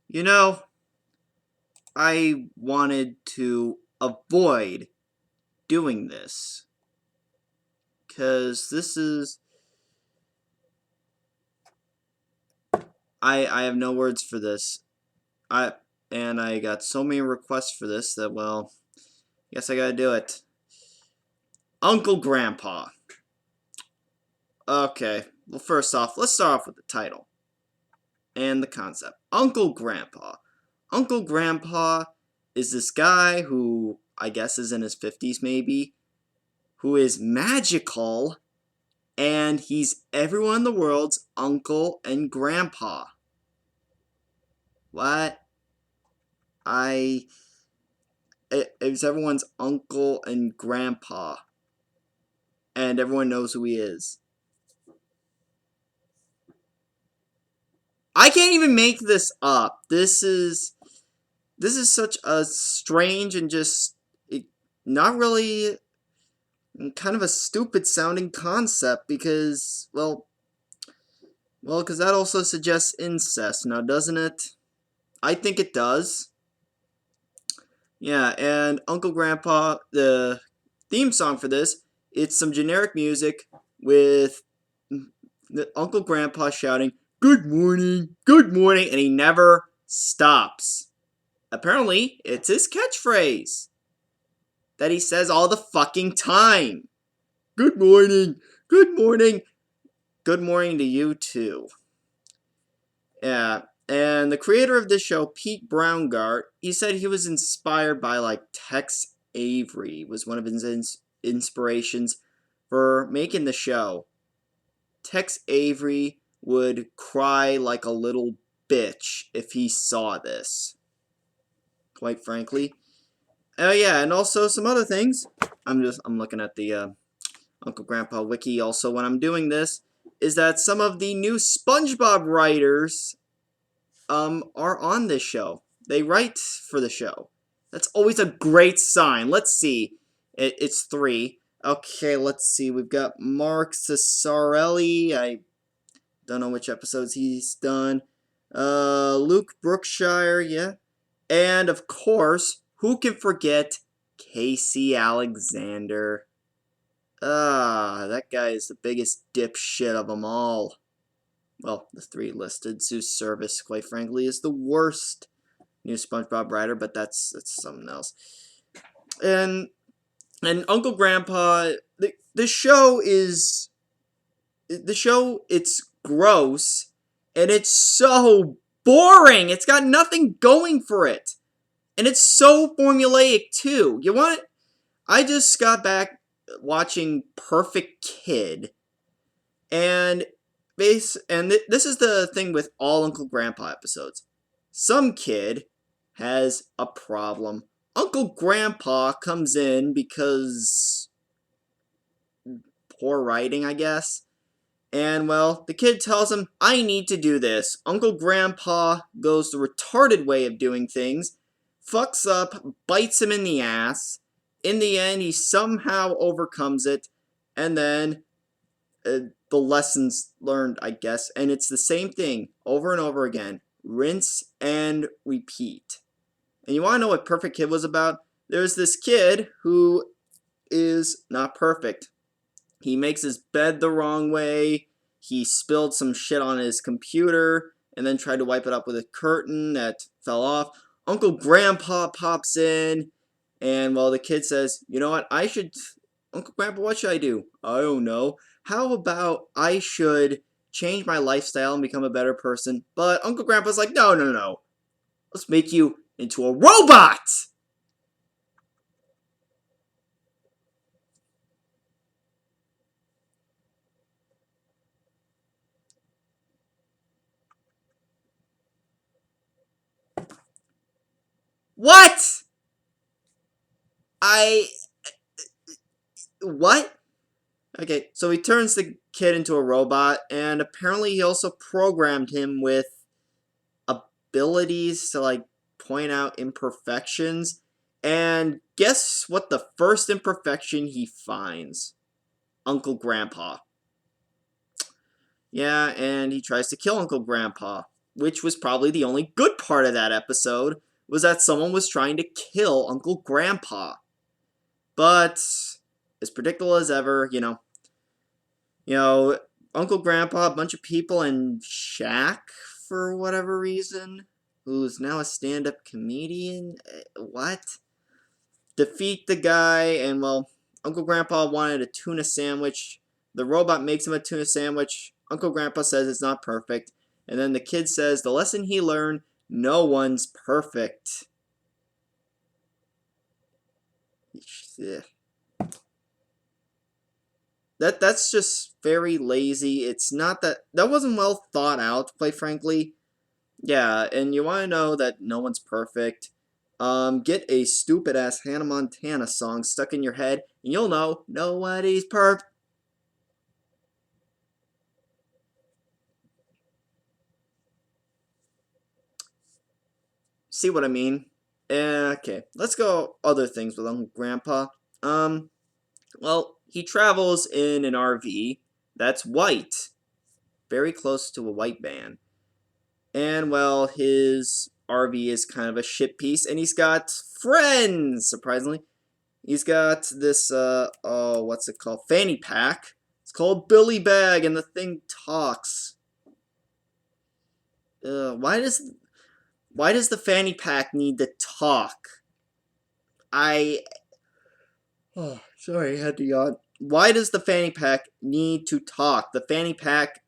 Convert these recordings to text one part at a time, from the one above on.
You know, I wanted to avoid doing this. Because this is... I have no words for this. And I got so many requests for this that, well, guess I gotta do it. Uncle Grandpa. Okay, well first off, let's start off with the title. And the concept. Uncle Grandpa. Uncle Grandpa is this guy who, I guess is in his 50s maybe, who is magical, and he's everyone in the world's uncle and grandpa. What? I... It's everyone's uncle and grandpa. And everyone knows who he is. I can't even make this up. This is such a strange and just not really kind of a stupid sounding concept because, because that also suggests incest, now doesn't it? I think it does. Yeah, and Uncle Grandpa, the theme song for this, it's some generic music with the Uncle Grandpa shouting, good morning, and he never stops. Apparently, it's his catchphrase that he says all the fucking time. Good morning, good morning, good morning to you too. Yeah, and the creator of this show, Pete Browngardt, he said he was inspired by, like, Tex Avery was one of his inspirations for making the show. Tex Avery would cry like a little bitch if he saw this, quite frankly. Oh yeah, and also some other things. I'm looking at the Uncle Grandpa wiki also when I'm doing this, is that some of the new SpongeBob writers are on this show. They write for the show. That's always a great sign. Let's see. It's 3. Okay, let's see. We've got Mark Cesarelli. I don't know which episodes he's done. Luke Brookshire, yeah. And, of course, who can forget Casey Alexander? That guy is the biggest dipshit of them all. Well, the 3 listed. Zeus Service, quite frankly, is the worst new SpongeBob writer, but that's something else. And Uncle Grandpa, the show is... The show, it's gross, and it's so boring. It's got nothing going for it. And it's so formulaic, too. You want... I just got back watching Perfect Kid, and this is the thing with all Uncle Grandpa episodes. Some kid has a problem. Uncle Grandpa comes in because poor writing, I guess. And, well, the kid tells him, I need to do this. Uncle Grandpa goes the retarded way of doing things, fucks up, bites him in the ass. In the end, he somehow overcomes it, and then the lessons learned, I guess. And it's the same thing over and over again. Rinse and repeat. And you want to know what Perfect Kid was about? There's this kid who is not perfect. He makes his bed the wrong way. He spilled some shit on his computer and then tried to wipe it up with a curtain that fell off. Uncle Grandpa pops in, and, well, the kid says, you know what, Uncle Grandpa, what should I do? I don't know. How about I should change my lifestyle and become a better person? But Uncle Grandpa's like, no, no, no. Let's make you into a robot! What? What? Okay, so he turns the kid into a robot, and apparently he also programmed him with abilities to, like, point out imperfections. And guess what the first imperfection he finds? Uncle Grandpa. Yeah, and he tries to kill Uncle Grandpa. which was probably the only good part of that episode, was that someone was trying to kill Uncle Grandpa. But as predictable as ever, Uncle Grandpa, a bunch of people, and Shaq, for whatever reason, who's now a stand-up comedian. What? Defeat the guy, and well, Uncle Grandpa wanted a tuna sandwich. The robot makes him a tuna sandwich. Uncle Grandpa says it's not perfect. And then the kid says the lesson he learned, no one's perfect. That's just very lazy. It's not that wasn't well thought out, quite frankly. Yeah, and you want to know that no one's perfect. Get a stupid ass Hannah Montana song stuck in your head, and you'll know nobody's perfect. See what I mean? Okay, let's go other things with Uncle Grandpa. Well, he travels in an RV that's white, very close to a white van. And, well, his RV is kind of a shit piece, and he's got friends, surprisingly. He's got this, what's it called? Fanny pack. It's called Billy Bag, and the thing talks. Why does the fanny pack need to talk? Oh, sorry, I had to yawn. Why does the fanny pack need to talk? The fanny pack,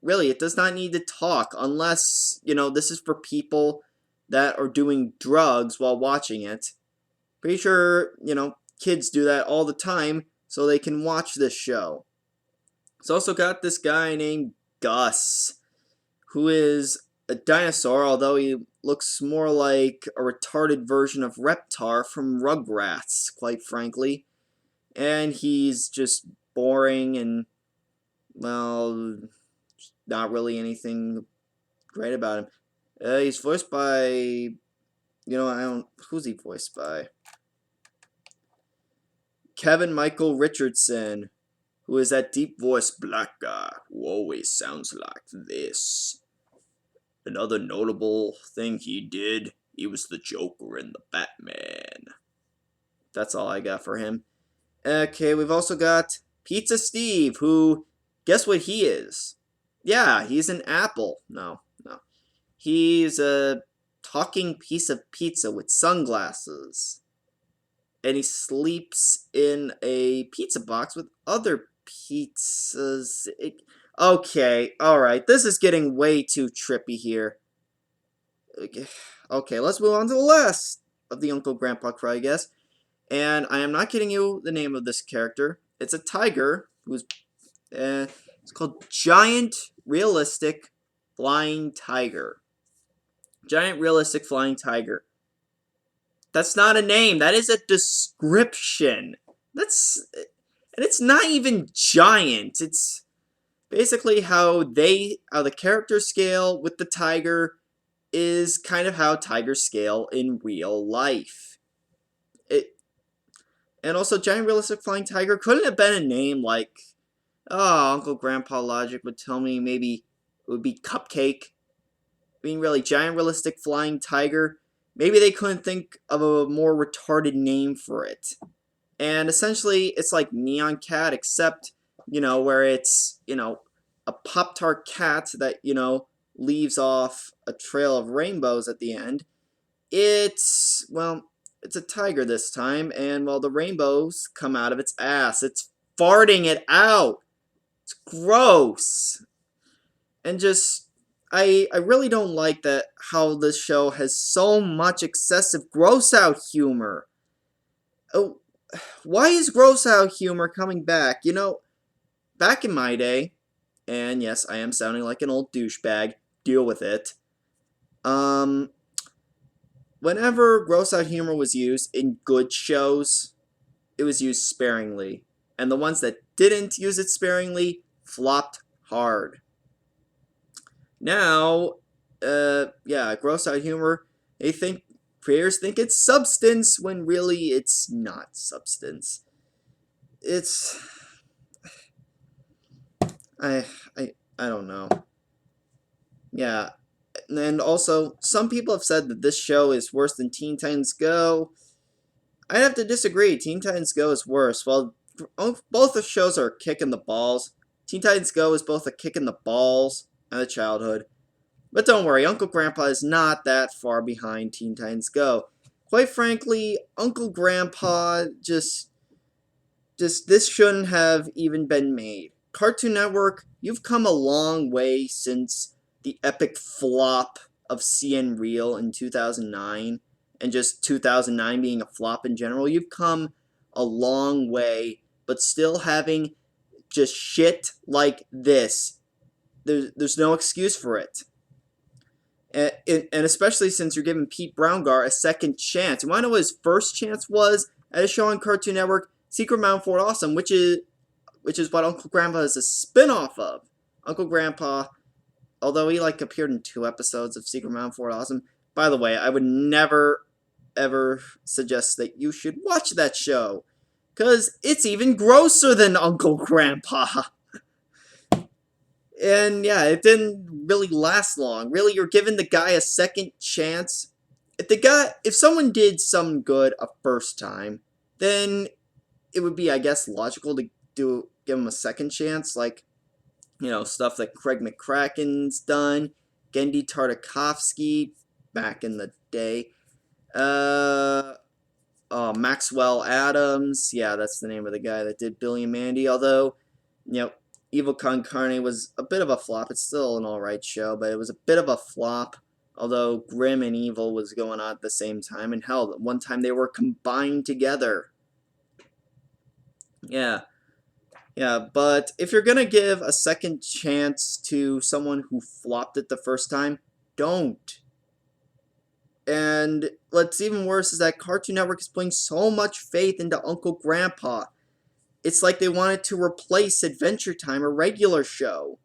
really, it does not need to talk unless, this is for people that are doing drugs while watching it. Pretty sure, kids do that all the time so they can watch this show. It's also got this guy named Gus, who is a dinosaur, although he looks more like a retarded version of Reptar from Rugrats, quite frankly. And he's just boring and, well, not really anything great about him. He's voiced by, who's he voiced by? Kevin Michael Richardson, who is that deep voiced black guy who always sounds like this. Another notable thing he did, he was the Joker in the Batman. That's all I got for him. Okay, we've also got Pizza Steve, who, guess what he is? Yeah, he's an apple. No. He's a talking piece of pizza with sunglasses. And he sleeps in a pizza box with other pizzas. Okay, alright, this is getting way too trippy here. Okay, let's move on to the last of the Uncle Grandpa crew, I guess. And I am not kidding you the name of this character. It's a tiger who's it's called Giant Realistic Flying Tiger. Giant Realistic Flying Tiger. That's not a name. That is a description. And it's not even giant. It's basically how the characters scale with the tiger is kind of how tigers scale in real life. And also, Giant Realistic Flying Tiger couldn't have been a name like, Uncle Grandpa Logic would tell me maybe it would be Cupcake. I mean, really, Giant Realistic Flying Tiger, maybe they couldn't think of a more retarded name for it. And essentially, it's like Neon Cat, except, where it's, a Pop-Tart cat that, leaves off a trail of rainbows at the end. It's a tiger this time, and, the rainbows come out of its ass. It's farting it out. It's gross. And just, I really don't like that how this show has so much excessive gross out humor. Oh, why is gross out humor coming back? Back in my day, and yes, I am sounding like an old douchebag, deal with it. Whenever gross out humor was used in good shows, it was used sparingly. And the ones that didn't use it sparingly flopped hard. Now, gross out humor, creators think it's substance when really it's not substance. It's, I don't know. Yeah, And also, some people have said that this show is worse than Teen Titans Go. I'd have to disagree. Teen Titans Go is worse. Well, both the shows are kicking the balls. Teen Titans Go is both a kick in the balls and a childhood. But don't worry, Uncle Grandpa is not that far behind Teen Titans Go. Quite frankly, Uncle Grandpa just this shouldn't have even been made. Cartoon Network, you've come a long way since the epic flop of CN Real in 2009, and just 2009 being a flop in general. You've come a long way, but still having just shit like this. There's no excuse for it. And especially since you're giving Pete Browngar a second chance. You want to know what his first chance was at a show on Cartoon Network? Secret Mountain Fort Awesome, which is what Uncle Grandpa is a spin-off of. Uncle Grandpa, although he appeared in 2 episodes of Secret Mountain Fort Awesome. By the way, I would never ever suggest that you should watch that show, because it's even grosser than Uncle Grandpa. And yeah, it didn't really last long. Really, you're giving the guy a second chance. If someone did some good a first time, then it would be, I guess, logical to give him a second chance, stuff that Craig McCracken's done, Gendy Tartakovsky back in the day, Maxwell Adams, yeah, that's the name of the guy that did Billy and Mandy, although, Evil Con Carne was a bit of a flop. It's still an alright show, but it was a bit of a flop, although Grim and Evil was going on at the same time, and hell, one time they were combined together. Yeah, but if you're gonna give a second chance to someone who flopped it the first time, don't. And what's even worse is that Cartoon Network is putting so much faith into Uncle Grandpa. It's like they wanted to replace Adventure Time, a regular show.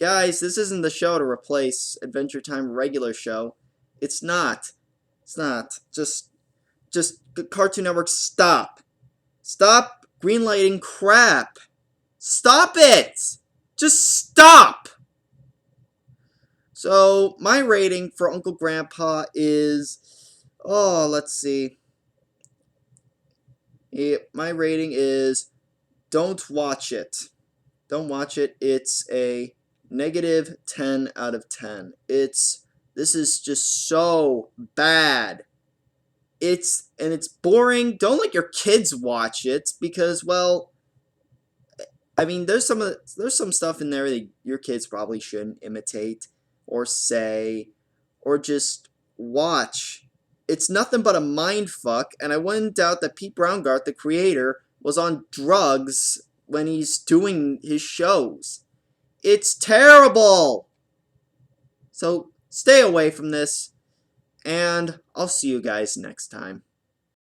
Guys, this isn't the show to replace Adventure Time, a regular show. It's not. It's not. Just Cartoon Network, stop. Stop greenlighting crap. Stop it! Just stop! So, my rating for Uncle Grandpa is... let's see. My rating is... don't watch it. Don't watch it. It's a negative 10 out of 10. This is just so bad. It's boring. Don't let your kids watch it because, well, I mean, there's some stuff in there that your kids probably shouldn't imitate or say or just watch. It's nothing but a mind fuck, and I wouldn't doubt that Pete Browngar, the creator, was on drugs when he's doing his shows. It's terrible! So, stay away from this, and I'll see you guys next time.